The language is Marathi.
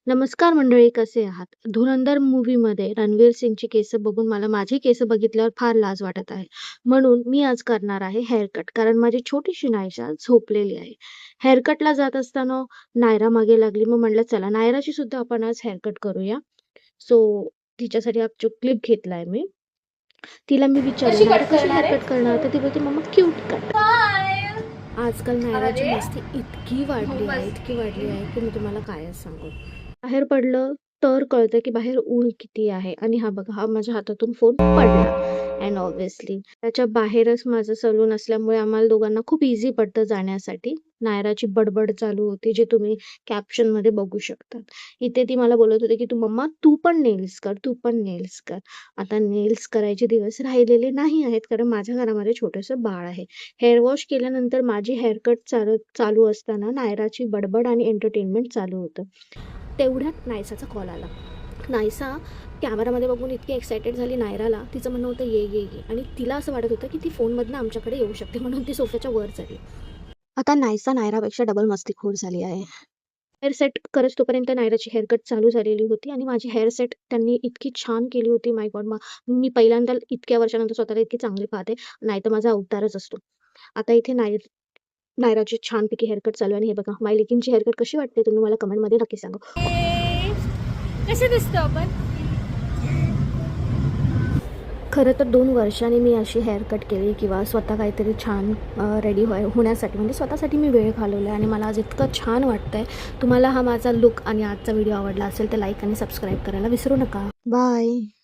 नमस्कार मंडळी, कसे आहात? धुरंधर मूव्हीमध्ये रणवीर सिंगची केस बघून मला माझी केस बघितल्यावर फार लाज वाटत आहे. म्हणून मी आज करणार आहे हेअर कट. कारण माझी छोटीशी नायशा झोपलेली आहे. हेअर कटला जात असताना नायरा मागे लागली. मग म्हटलं चला नायराची सुद्धा आपण आज हेअर कट करूया. सो तिच्यासाठी हा जो क्लिप घेतलाय मी. तिला मी विचारलं कशी नायरा कट कशी करणार हेअर आहे? कट करणार? तर ती बोलते मम्मा क्यूट कट. आजकाल नायराची अरे. मस्ती इतकी वाढली आहे, मस्त. इतकी वाढली आहे, की मी तुम्हाला कायच सांगू. बाहेर पडलं तर कळतं, की बाहेर ऊन किती आहे आणि हा बघा, हा माझ्या हातातून फोन पडला अँड ऑब्व्हियसली त्याच्या बाहेरच माझं सलून असल्यामुळे आम्हाला दोघांना खूप ईझी पडतं जाण्यासाठी. नायराची बडबड चालू होती, जे तुम्ही कॅप्शनमध्ये बघू शकता. इथे ती मला बोलत होती, की "तू मम्मा तू पण नेल्स कर, तू पण नेल्स कर." आता नेल्स करायचे दिवस राहिलेले नाही आहेत, कारण माझ्या घरामध्ये छोटंसं बाळ आहे. हेअर वॉश केल्यानंतर माझी हेअर कट चालू असताना नायराची बडबड आणि एंटरटेनमेंट चालू होतं. तेवढ्यात नायसाचा कॉल आला. नायसा कॅमेरामध्ये बघून इतकी एक्सायटेड झाली नायराला. तिचं म्हणणं होतं ये, ये, ये आणि तिला असं वाटत होतं, की ती फोनमधनं आमच्याकडे येऊ शकते म्हणून ती सोफ्याच्या वर चढली. आता नायसा नायरापेक्षा डबल मस्तीखोर झाली आहे. हेअर सेट करत तोपर्यंत नायराची हेअर कट चालू झालेली होती आणि माझी हेअर सेट त्यांनी इतकी छान केली होती. माय गॉड! मी पहिल्यांदा इतक्या वर्षानंतर स्वतःला इतकी चांगली पाहते. नाहीतर माझा अवतारच असतो. आता इथे नायराची छानपैकी हेअर कट चालू आहे आणि हे बघा माय लेकींची हेअर कट कशी वाटते तुम्ही मला कमेंटमध्ये नक्की सांगा. कसे दिसतो आपण? खरं तर 2 वर्षांनी मी अशी हेअर कट केली किंवा स्वतः काहीतरी छान रेडी होण्यासाठी म्हणजे स्वतःसाठी मी वेळ घालवला आणि मला आज इतकं छान वाटतंय. तुम्हाला हा माझा लूक आणि आजचा व्हिडिओ आवडला असेल तर लाईक आणि सबस्क्राईब करायला विसरू नका. बाय.